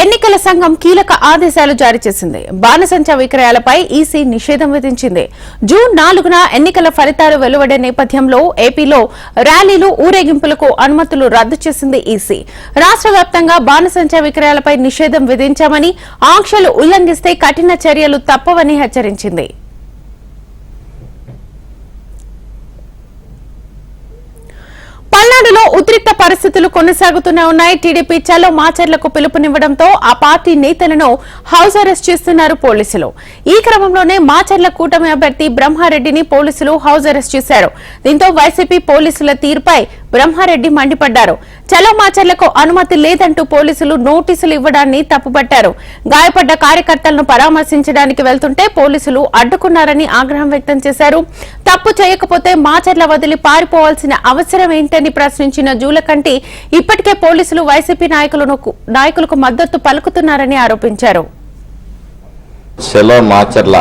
ఎన్నికల సంఘం కీలక ఆదేశాలు జారీ చేసింది. బాణసంచా విక్రయాలపై ఈసీ నిషేధం విధించింది. జూన్ 4న ఎన్నికల ఫలితాలు వెలువడే నేపథ్యంలో ఏపీలో ర్యాలీలు, ఊరేగింపులకు అనుమతులు రద్దు చేసింది ఈసీ. రాష్ట్ర వ్యాప్తంగా బాణసంచా విక్రయాలపై నిషేధం విధించామని, ఆంక్షలు ఉల్లంఘిస్తే కఠిన చర్యలు తప్పవని హెచ్చరించింది. పల్నాడులో ఉద్రిక్త పరిస్థితులు కొనసాగుతూనే ఉన్నాయి. టీడీపీ చలో మాచర్లకు పిలుపునివ్వడంతో ఆ పార్టీ నేతలను హౌస్ అరెస్ట్ చేస్తున్నారు పోలీసులు. ఈ క్రమంలోనే మాచర్ల కూటమి అభ్యర్థి బ్రహ్మారెడ్డిని పోలీసులు హౌస్ అరెస్ట్ చేశారు. దీంతో వైసీపీ పోలీసుల తీరుపై బ్రహ్మారెడ్డి మండిపడ్డారు. చలో మాచర్లకు అనుమతి లేదంటూ పోలీసులు నోటీసులు ఇవ్వడాన్ని తప్పుపట్టారు. గాయపడ్డ కార్యకర్తలను పరామర్శించడానికి వెళ్తుంటే పోలీసులు అడ్డుకున్నారని ఆగ్రహం వ్యక్తం చేశారు. తప్పు చేయకపోతే మాచర్ల వదిలి పారిపోవాల్సిన అవసరం ఏంటని ప్రశ్నించిన జూలకంటి ఇప్పటికే పోలీసులు వైసీపీ నాయకులకు మద్దతు పలుకుతున్నారని ఆరోపించారు. చలో మాచర్ల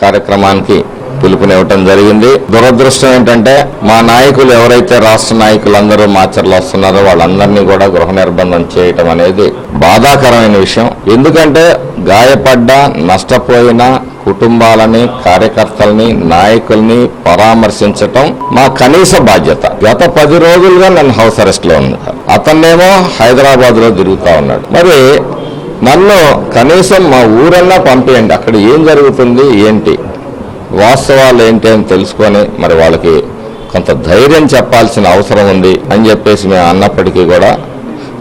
కార్యక్రమానికి పిలుపునివ్వటం జరిగింది. దురదృష్టం ఏంటంటే మా నాయకులు ఎవరైతే రాష్ట్ర నాయకులందరూ మాచర్లు వస్తున్నారో వాళ్ళందరినీ కూడా గృహ నిర్బంధం చేయటం అనేది బాధాకరమైన విషయం. ఎందుకంటే గాయపడ్డ, నష్టపోయిన కుటుంబాలని, కార్యకర్తల్ని, నాయకుల్ని పరామర్శించటం మా కనీస బాధ్యత. గత 10 రోజులుగా నన్ను హౌస్ అరెస్ట్ లో ఉంది. అతన్నేమో హైదరాబాద్ లో తిరుగుతా ఉన్నాడు. మరి నన్ను కనీసం మా ఊరన్నా పంపేయండి, అక్కడ ఏం జరుగుతుంది ఏంటి, వాస్తవాలు ఏంటి అని తెలుసుకొని మరి వాళ్ళకి కొంత ధైర్యం చెప్పాల్సిన అవసరం ఉంది అని చెప్పేసి మేము అన్నప్పటికీ కూడా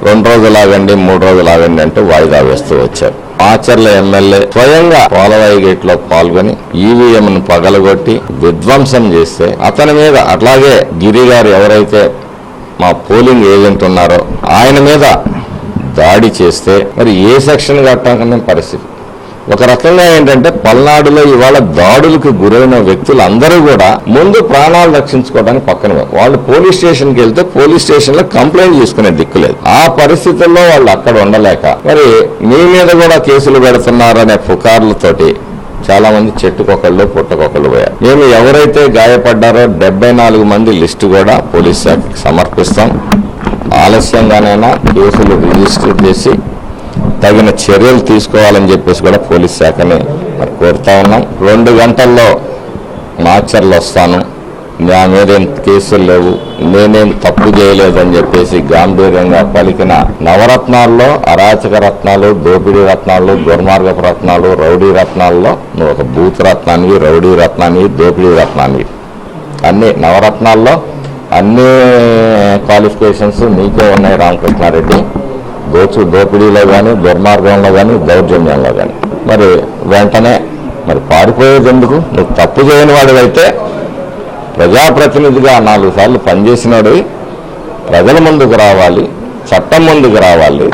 2 రోజులు ఆగండి, 3 రోజులు ఆగండి అంటూ వాయిదా వేస్తూ వచ్చారు. మాచర్ల ఎమ్మెల్యే స్వయంగా పోలవాయి గేట్ లో పాల్గొని ఈవీఎంను పగలగొట్టి విధ్వంసం చేస్తే అతని మీద, అట్లాగే గిరి గారు ఎవరైతే మా పోలింగ్ ఏజెంట్ ఉన్నారో ఆయన మీద దాడి చేస్తే మరి ఏ సెక్షన్ కట్టాకనే పరిస్థితి. ఒక రకంగా ఏంటంటే పల్నాడులో ఇవాళ దాడులకు గురైన వ్యక్తులందరూ కూడా ముందు ప్రాణాలు రక్షించుకోవడానికి పక్కన వాళ్ళు పోలీస్ స్టేషన్కి వెళ్తే పోలీస్ స్టేషన్ లో కంప్లైంట్ చేసుకునే దిక్కులేదు. ఆ పరిస్థితుల్లో వాళ్ళు అక్కడ ఉండలేక మరి మీ మీద కూడా కేసులు పెడుతున్నారనే పుకార్లతోటి చాలా మంది చెట్టుకొకళ్ళు పుట్టకొకళ్ళు పోయారు. మేము ఎవరైతే గాయపడ్డారో 74 మంది లిస్టు కూడా పోలీస్ శాఖకి సమర్పిస్తాం. ఆలస్యంగానైనా కేసులు రిజిస్టర్ చేసి తగిన చర్యలు తీసుకోవాలని చెప్పేసి కూడా పోలీస్ శాఖని కోరుతా ఉన్నాం. 2 గంటల్లో మాచర్లు వస్తాను, నా మీదేం కేసులు లేవు, నేనేం తప్పు చేయలేదని చెప్పేసి గాంభీర్యంగా పలికిన నవరత్నాల్లో అరాచక రత్నాలు, దోపిడీ రత్నాలు, దుర్మార్గపు రత్నాలు, రౌడీ రత్నాల్లో నువ్వు ఒక బూత్ రత్నానివి, రౌడీ రత్నానివి, దోపిడీ రత్నానివి. అన్ని నవరత్నాల్లో అన్ని క్వాలిఫికేషన్స్ నీకే ఉన్నాయి రామకృష్ణారెడ్డి. దోపిడీలో కానీ, దుర్మార్గంలో కానీ, దౌర్జన్యంలో కానీ. మరి వెంటనే మరి పారిపోయేది ఎందుకు? నువ్వు తప్పు చేయని వాడివైతే ప్రజాప్రతినిధిగా 4 సార్లు పనిచేసినాడు, ప్రజల ముందుకు రావాలి, చట్టం ముందుకు రావాలి.